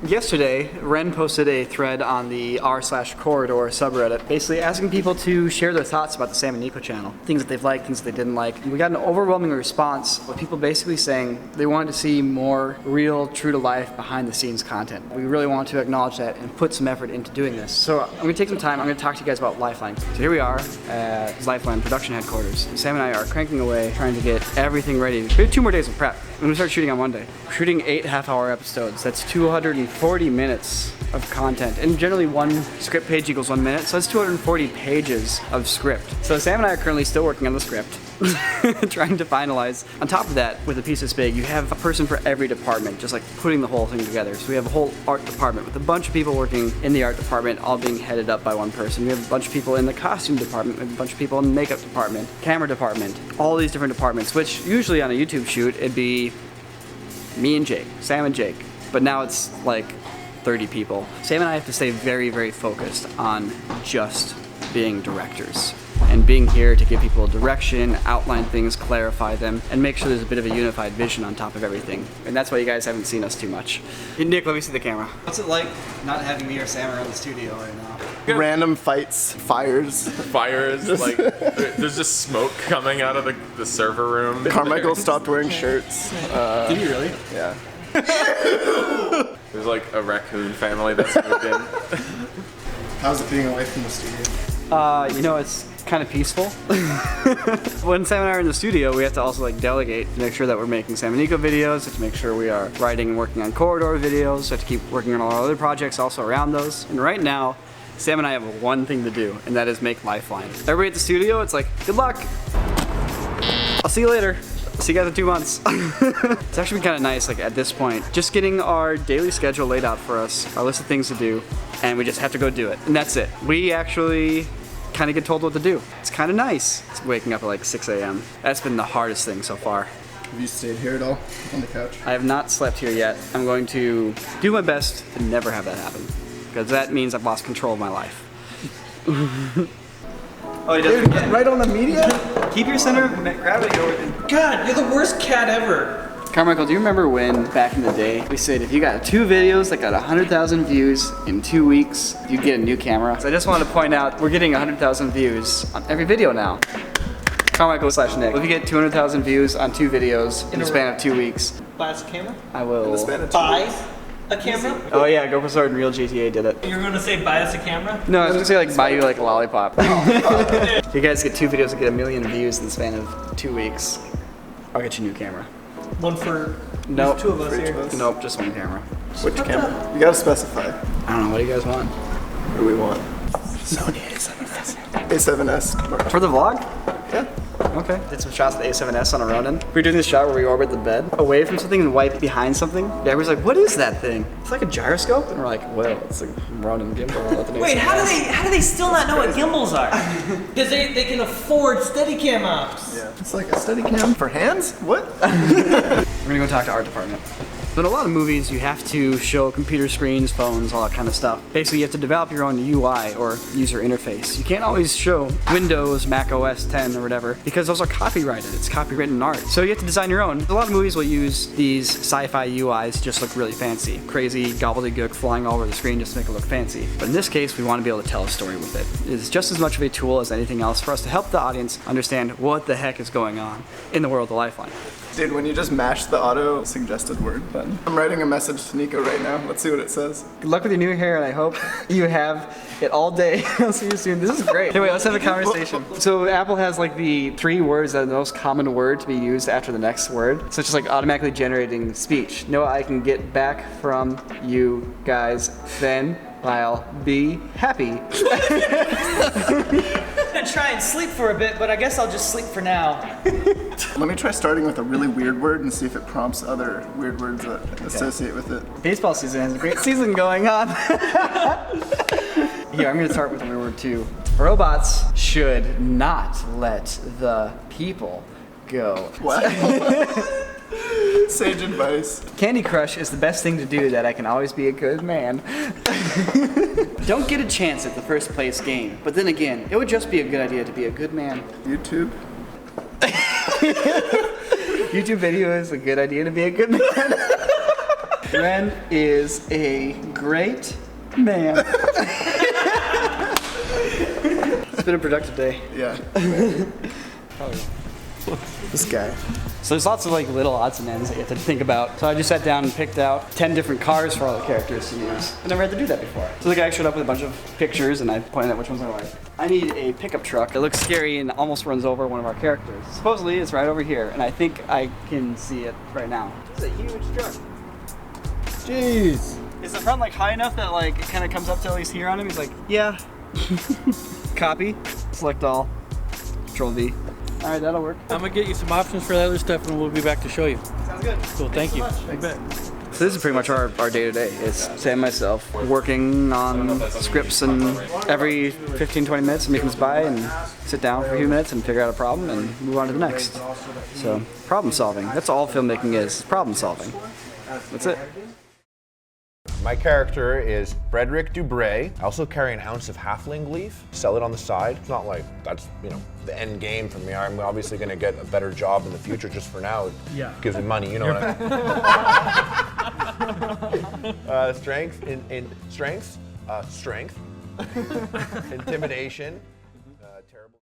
Yesterday, Ren posted a thread on the r/corridor subreddit, basically asking people to share their thoughts about the Sam and Niko channel. Things that they've liked, things that they didn't like. We got an overwhelming response with people basically saying they wanted to see more real, true-to-life, behind-the-scenes content. We really want to acknowledge that and put some effort into doing this. So I'm going to take some time, I'm going to talk to you guys about Lifeline. So here we are at Lifeline production headquarters. Sam and I are cranking away, trying to get everything ready. We have 2 more days of prep. I'm going to start shooting on Monday. We're shooting 8 half-hour episodes. That's 240 minutes of content, and generally one script page equals 1 minute, so that's 240 pages of script. So Sam and I are currently still working on the script, trying to finalize. On top of that, with a piece this big, you have a person for every department, just like putting the whole thing together. So we have a whole art department with a bunch of people working in the art department, all being headed up by one person. We have a bunch of people in the costume department, we have a bunch of people in the makeup department, camera department, all these different departments, which usually on a YouTube shoot, it'd be me and Jake, Sam and Jake. But now it's like 30 people. Sam and I have to stay very, very focused on just being directors and being here to give people direction, outline things, clarify them, and make sure there's a bit of a unified vision on top of everything. And that's why you guys haven't seen us too much. Hey, Nick, let me see the camera. What's it like not having me or Sam around the studio right now? Random fights, fires, like there's just smoke coming out of the server room. Carmichael stopped wearing shirts. Did you really? Yeah. There's like a raccoon family that's moved in. How's it being away from the studio? You know, it's kind of peaceful. When Sam and I are in the studio, we have to also like delegate to make sure that we're making Sam and Niko videos, to make sure we are writing and working on corridor videos, to keep working on all our other projects also around those. And right now, Sam and I have one thing to do, and that is make Lifeline. Everybody at the studio, it's like, good luck. I'll see you later. See you guys in 2 months. It's actually been kind of nice, like at this point, just getting our daily schedule laid out for us, our list of things to do, and we just have to go do it. And that's it. We actually kind of get told what to do. It's kind of nice. It's waking up at like 6 a.m. That's been the hardest thing so far. Have you stayed here at all on the couch? I have not slept here yet. I'm going to do my best to never have that happen, because that means I've lost control of my life. Oh, he doesn't Dude, right on the media? Keep your center of gravity over there. God, you're the worst cat ever. Carmichael, do you remember when, back in the day, we said if you got 2 videos that got 100,000 views in 2 weeks, you'd get a new camera? So I just wanted to point out, we're getting 100,000 views on every video now. Carmichael/Nick, if you get 200,000 views on 2 videos in the span of 2 weeks, Buy us a camera? I will. In the span of 2 Buy weeks? a camera? Oh yeah, GoPro Sword and Real GTA did it. You're gonna say buy us a camera? No, I was gonna say like buy you like a lollipop. If you guys get 2 videos that get 1 million views in the span of 2 weeks, I'll get you a new camera. One for Nope. 2 of us For each here. of us. Nope, just 1 camera. Which camera? You gotta specify. I don't know, what do you guys want? What do we want? Sony A7S. A7S. For the vlog? Yeah. Okay. Did some shots with the A7S on a Ronin. We were doing this shot where we orbit the bed away from something and wipe behind something. Yeah, everybody's like, what is that thing? It's like a gyroscope? And we're like, well, it's a Ronin gimbal with an Wait, how A7S. do they still not know what gimbals are? Because they can afford Steadicam ops. Yeah. It's like a Steadicam for hands? What? We're gonna go talk to art department. So in a lot of movies, you have to show computer screens, phones, all that kind of stuff. Basically, you have to develop your own UI or user interface. You can't always show Windows, Mac OS 10 or whatever, because those are copyrighted. It's copywritten art. So you have to design your own. A lot of movies will use these sci-fi UIs to just look really fancy. Crazy gobbledygook flying all over the screen just to make it look fancy. But in this case, we want to be able to tell a story with it. It's just as much of a tool as anything else for us to help the audience understand what the heck is going on in the world of Lifeline. Dude, when you just mash the auto suggested word button. I'm writing a message to Niko right now. Let's see what it says. Good luck with your new hair, and I hope you have it all day. I'll see you soon. This is great. Anyway, let's have a conversation. So Apple has like the 3 words that are the most common word to be used after the next word. So it's just like automatically generating speech. No, I can get back from you guys, then I'll be happy. I'm gonna try and sleep for a bit, but I guess I'll just sleep for now. Let me try starting with a really weird word and see if it prompts other weird words that associate with it. Baseball season has a great season going on. Here, I'm gonna start with a weird word too. Robots should not let the people go. What? Sage advice. Candy Crush is the best thing to do that I can always be a good man. Don't get a chance at the first place game, but then again, it would just be a good idea to be a good man. YouTube. YouTube video is a good idea to be a good man. Ren is a great man. It's been a productive day. Yeah. This guy. So there's lots of like little odds and ends that you have to think about. So I just sat down and picked out 10 different cars for all the characters to use. I never had to do that before. So the guy showed up with a bunch of pictures and I pointed out which ones I like. I need a pickup truck. It looks scary and almost runs over one of our characters. Supposedly it's right over here and I think I can see it right now. It's a huge truck. Jeez. Is the front like high enough that like it kind of comes up to at least here on him? He's like, yeah. Copy. Select all. Control V. All right, that'll work. I'm gonna get you some options for that other stuff, and we'll be back to show you. Sounds good. Cool. Thank you. You bet. So this is pretty much our day to day. It's Sam and myself working on scripts, and every 15-20 minutes somebody comes by and sit down for a few minutes and figure out a problem and move on to the next. So problem solving. That's all filmmaking is. Problem solving. That's it. My character is Frederick Dubray. I also carry an ounce of halfling leaf, sell it on the side. It's not like that's, the end game for me. I'm obviously gonna get a better job in the future. Just for now, it gives me money, you know what I mean? Strength, strength, intimidation,